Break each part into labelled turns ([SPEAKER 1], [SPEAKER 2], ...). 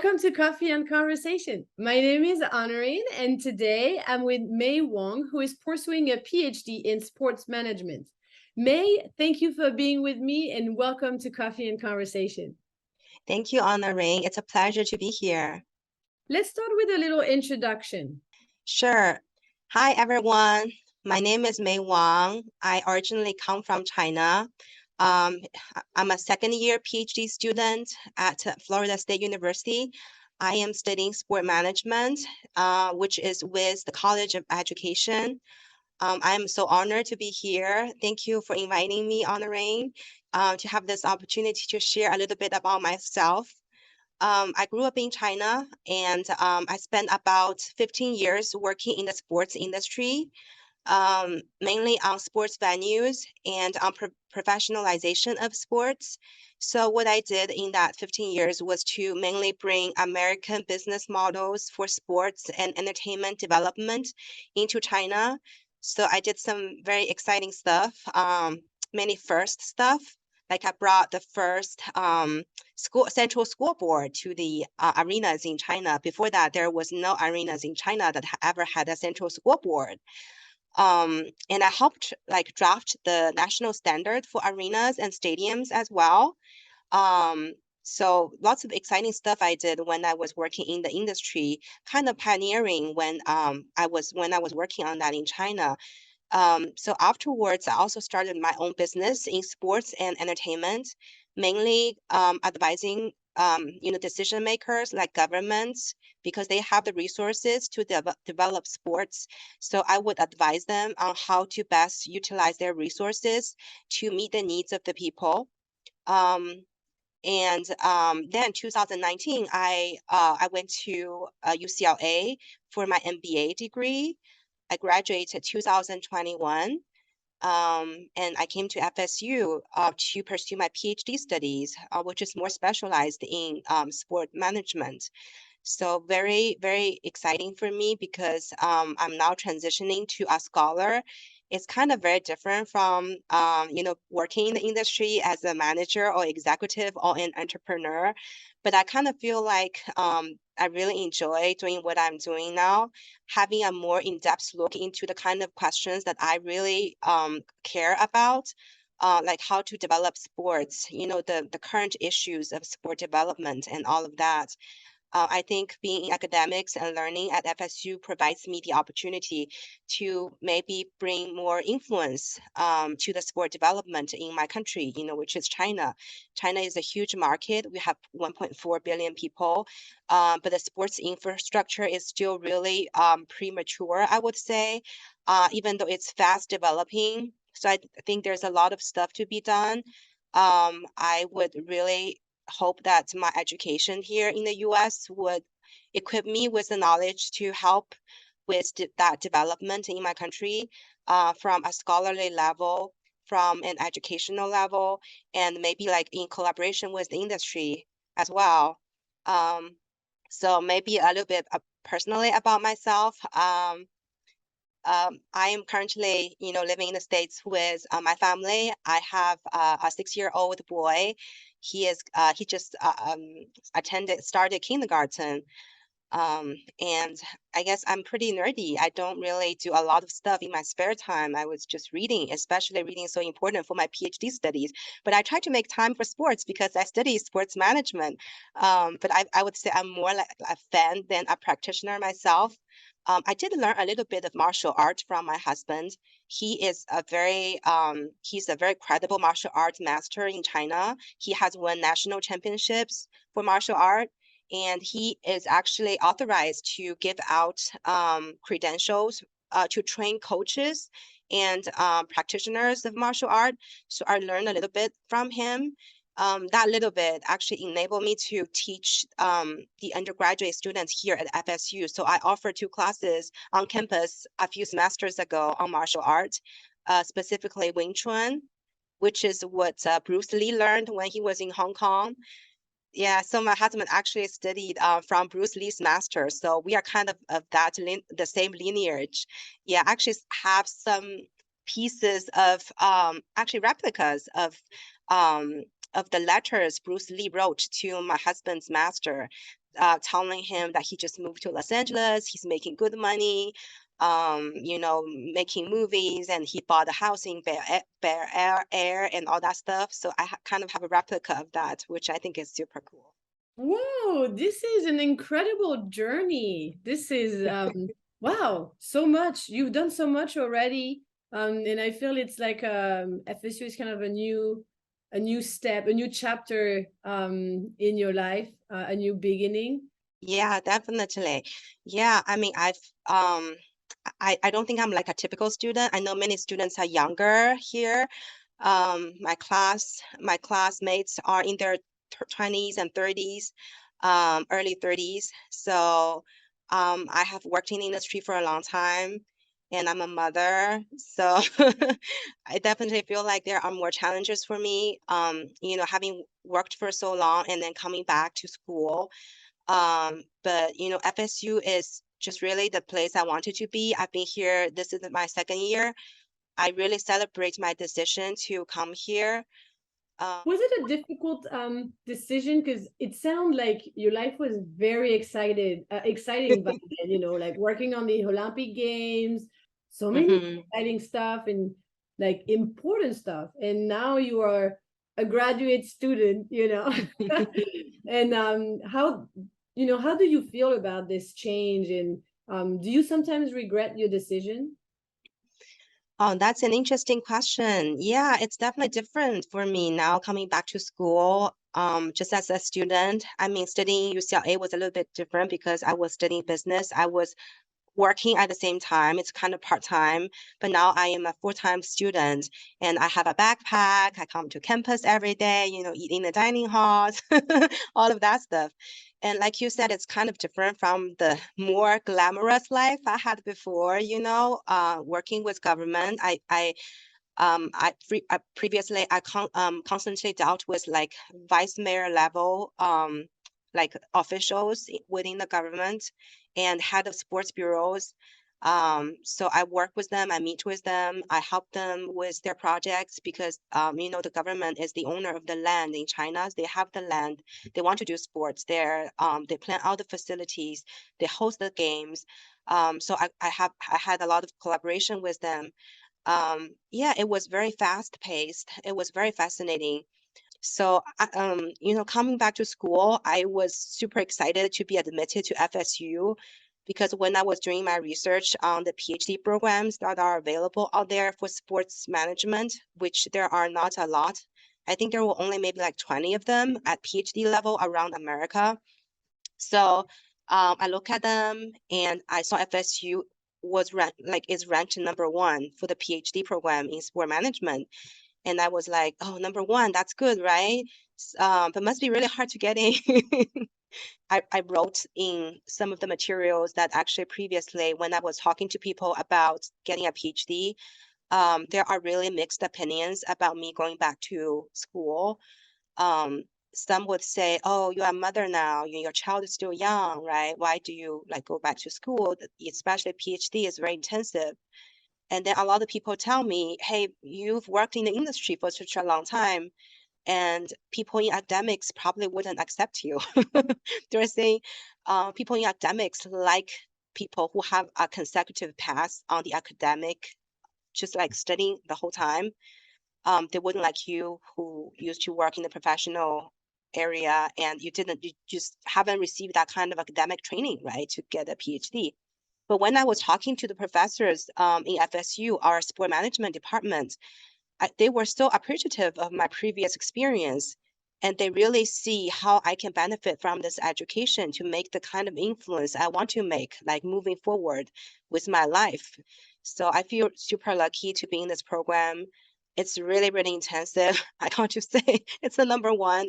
[SPEAKER 1] Welcome to Coffee and Conversation. My name is Honorine, and today I'm with Mei Wang, who is pursuing a PhD in sports management. Mei, thank you for being with me, and welcome to Coffee and Conversation.
[SPEAKER 2] Thank you, Honorine. It's a pleasure to be here.
[SPEAKER 1] Let's start with a little introduction.
[SPEAKER 2] Sure. Hi, everyone. My name is Mei Wang. I originally come from China. I'm a second-year PhD student at Florida State University. I am studying sport management, which is with the College of Education. I am so honored to be here. Thank you for inviting me, Honorine, to have this opportunity to share a little bit about myself. I grew up in China, and I spent about 15 years working in the sports industry, mainly on sports venues and on professionalization of sports. So what I did in that 15 years was to mainly bring American business models for sports and entertainment development into China. So I did some very exciting stuff, many first stuff. Like I brought the first central scoreboard to the arenas in China. Before that, there was no arenas in China that ever had a central scoreboard. And I helped draft the national standard for arenas and stadiums as well. So lots of exciting stuff I did when I was working in the industry, kind of pioneering when I was working on that in China. So afterwards, I also started my own business in sports and entertainment, mainly advising decision makers like governments, because they have the resources to develop sports. So I would advise them on how to best utilize their resources to meet the needs of the people. And then 2019, I went to UCLA for my MBA degree. I graduated 2021, and I came to FSU to pursue my PhD studies, which is more specialized in sport management. So very, very exciting for me because I'm now transitioning to a scholar. It's kind of very different from, working in the industry as a manager or executive or an entrepreneur. But I kind of feel like I really enjoy doing what I'm doing now, having a more in-depth look into the kind of questions that I really care about. Like how to develop sports, the current issues of sport development and all of that. I think being in academics and learning at FSU provides me the opportunity to maybe bring more influence to the sport development in my country, which is China. China is a huge market. We have 1.4 billion people, but the sports infrastructure is still really premature, I would say, even though it's fast developing. So I think there's a lot of stuff to be done. I would really hope that my education here in the US would equip me with the knowledge to help with that development in my country, from a scholarly level, from an educational level, and maybe like in collaboration with the industry as well. So maybe a little bit personally about myself. I am currently, living in the States with my family. I have a 6-year-old boy. He just started kindergarten. And I guess I'm pretty nerdy. I don't really do a lot of stuff in my spare time. I was just reading, especially reading is so important for my PhD studies. But I try to make time for sports because I study sports management. But I would say I'm more like a fan than a practitioner myself. I did learn a little bit of martial art from my husband. He's a very credible martial arts master in China. He has won national championships for martial art, and he is actually authorized to give out credentials to train coaches and practitioners of martial art. So I learned a little bit from him. That little bit actually enabled me to teach the undergraduate students here at FSU. So I offered 2 classes on campus a few semesters ago on martial arts, specifically Wing Chun, which is what Bruce Lee learned when he was in Hong Kong. Yeah, so my husband actually studied from Bruce Lee's master. So we are kind of that the same lineage. Yeah, actually have some pieces of actually replicas of the letters Bruce Lee wrote to my husband's master. telling him that he just moved to Los Angeles, he's making good money, making movies, and he bought a house in Bear Air and all that stuff. So I kind of have a replica of that, which I think is super cool.
[SPEAKER 1] Whoa, this is an incredible journey. This is wow, so much. You've done so much already. And I feel it's like FSU is kind of a new step, a new chapter in your life, a new beginning.
[SPEAKER 2] Yeah, definitely. Yeah, I mean, I don't think I'm like a typical student. I know many students are younger here. My classmates are in their 20s and 30s, early 30s. So, I have worked in the industry for a long time, and I'm a mother. So, I definitely feel like there are more challenges for me. Having worked for so long and then coming back to school. But FSU is just really the place I wanted to be. I've been here, this is my second year. I really celebrate my decision to come here.
[SPEAKER 1] Was it a difficult decision? Because it sounded like your life was very exciting back then, like working on the Olympic Games, so many
[SPEAKER 2] Mhm.
[SPEAKER 1] exciting stuff and like important stuff. And now you are a graduate student. And how do you feel about this change? And do you sometimes regret your decision?
[SPEAKER 2] Oh, that's an interesting question. Yeah, it's definitely different for me now coming back to school. Just as a student, I mean, studying UCLA was a little bit different because I was studying business. I was working at the same time. It's kind of part-time, but now I am a full-time student and I have a backpack. I come to campus every day, eat in the dining halls, all of that stuff. And like you said, it's kind of different from the more glamorous life I had before, working with government. Previously constantly dealt with like vice mayor level like officials within the government and head of sports bureaus. So I work with them, I meet with them, I help them with their projects because the government is the owner of the land in China. They have the land, they want to do sports there. They plan out the facilities, they host the games. So I had a lot of collaboration with them. Yeah, it was very fast paced. It was very fascinating. So, coming back to school, I was super excited to be admitted to FSU because when I was doing my research on the PhD programs that are available out there for sports management, which there are not a lot, I think there were only maybe like 20 of them at PhD level around America. So I look at them and I saw FSU is ranked number one for the PhD program in sport management. And I was like, oh, number one, that's good, right? But must be really hard to get in. I wrote in some of the materials that actually previously, when I was talking to people about getting a PhD, there are really mixed opinions about me going back to school. um some would say, oh, you're a mother now, your child is still young, right? Why do you like go back to school? Especially PhD is very intensive. And then a lot of people tell me, hey, you've worked in the industry for such a long time and people in academics probably wouldn't accept you. They're saying people in academics like people who have a consecutive path on the academic, just like studying the whole time. They wouldn't like you who used to work in the professional area and you just haven't received that kind of academic training, right, to get a PhD. But when I was talking to the professors in FSU, our sport management department, they were so appreciative of my previous experience. And they really see how I can benefit from this education to make the kind of influence I want to make, like moving forward with my life. So I feel super lucky to be in this program. It's really, really intensive. I got to say, it's the number one.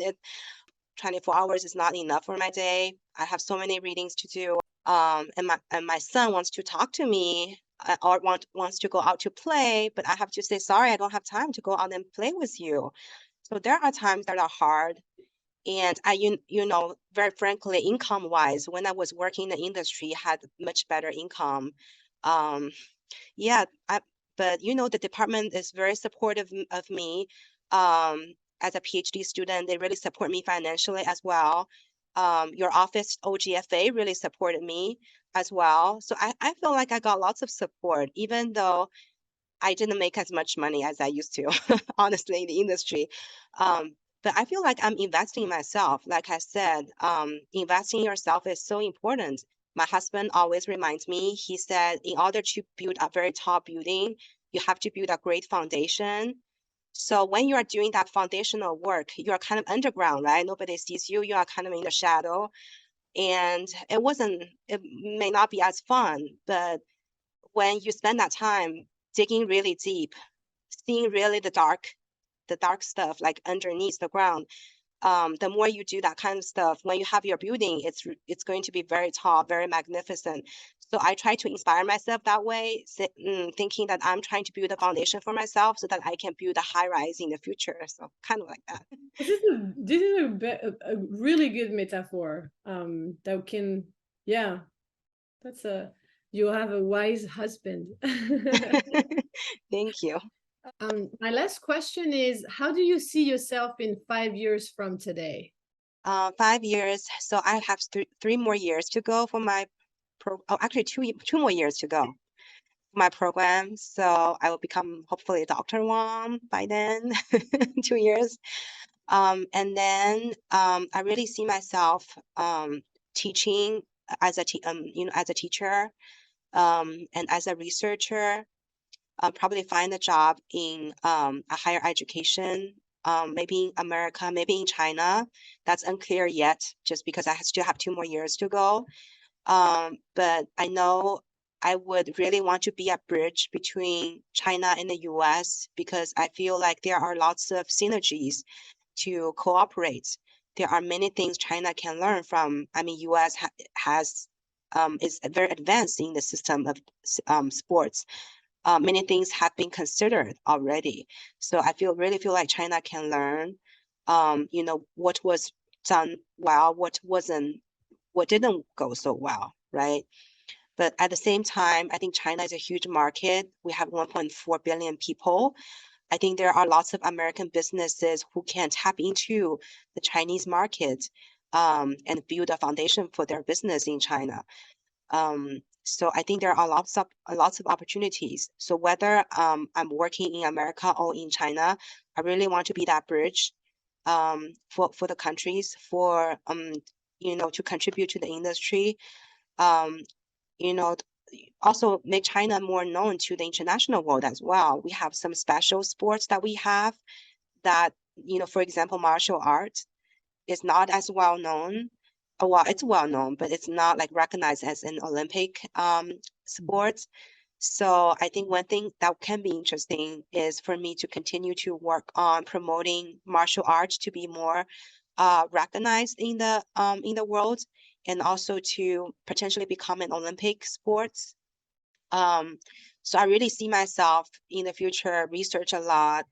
[SPEAKER 2] 24 hours is not enough for my day. I have so many readings to do. And my son wants to talk to me or wants to go out to play, but I have to say, sorry, I don't have time to go out and play with you. So there are times that are hard. And very frankly, income wise, when I was working in the industry, had much better income. Um, yeah, but the department is very supportive of me. As a PhD student, they really support me financially as well. Your office OGFA really supported me as well. So I feel like I got lots of support, even though I didn't make as much money as I used to, honestly, in the industry. But I feel like I'm investing in myself. Like I said, investing in yourself is so important. My husband always reminds me, he said, in order to build a very tall building, you have to build a great foundation. So when you are doing that foundational work, you are kind of underground, right? Nobody sees you. You are kind of in the shadow. And it may not be as fun, but when you spend that time digging really deep, seeing really the dark stuff like underneath the ground, the more you do that kind of stuff, when you have your building, it's going to be very tall, very magnificent. So I try to inspire myself that way, thinking that I'm trying to build a foundation for myself so that I can build a high rise in the future. So kind of like that.
[SPEAKER 1] This is a really good metaphor. That can, yeah, that's a you'll have a wise husband.
[SPEAKER 2] Thank you.
[SPEAKER 1] My last question is, how do you see yourself in 5 years from today?
[SPEAKER 2] 5 years. So I have three more years to go for my actually two more years to go for my program. So I will become hopefully Dr. Wang by then, 2 years. And then I really see myself teaching as as a teacher and as a researcher. Probably find a job in a higher education, maybe in America, maybe in China. That's unclear yet, just because I still have 2 more years to go. But I know I would really want to be a bridge between China and the US because I feel like there are lots of synergies to cooperate. There are many things China can learn from. I mean, US has is very advanced in the system of sports. Many things have been considered already. So I really feel like China can learn, what was done well, what didn't go so well, right? But at the same time, I think China is a huge market. We have 1.4 billion people. I think there are lots of American businesses who can tap into the Chinese market and build a foundation for their business in China. So I think there are lots of opportunities. So whether I'm working in America or in China, I really want to be that bridge for the countries to contribute to the industry. Um, you know, also make China more known to the international world as well. We have some special sports that we have that, for example, martial arts is not as well known. Well, it's well known, but it's not like recognized as an Olympic sport. So I think one thing that can be interesting is for me to continue to work on promoting martial arts to be more recognized in the world, and also to potentially become an Olympic sports. So I really see myself in the future research a lot,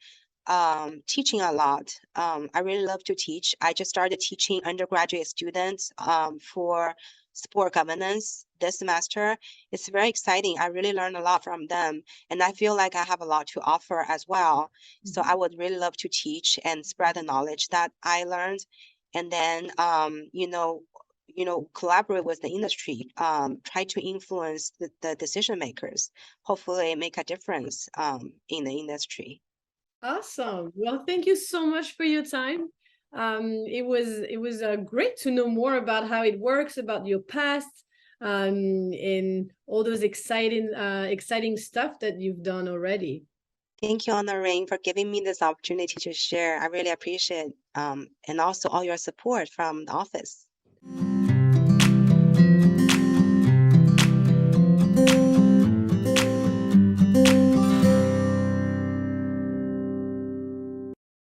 [SPEAKER 2] teaching a lot. I really love to teach. I just started teaching undergraduate students for sport governance this semester. It's very exciting. I really learned a lot from them, and I feel like I have a lot to offer as well. So I would really love to teach and spread the knowledge that I learned, and then collaborate with the industry, try to influence the decision makers, hopefully make a difference in the industry.
[SPEAKER 1] Awesome. Well, thank you so much for your time. It was great to know more about how it works, about your past, and all those exciting stuff that you've done already.
[SPEAKER 2] Thank you, Honorine, for giving me this opportunity to share. I really appreciate and also all your support from the office.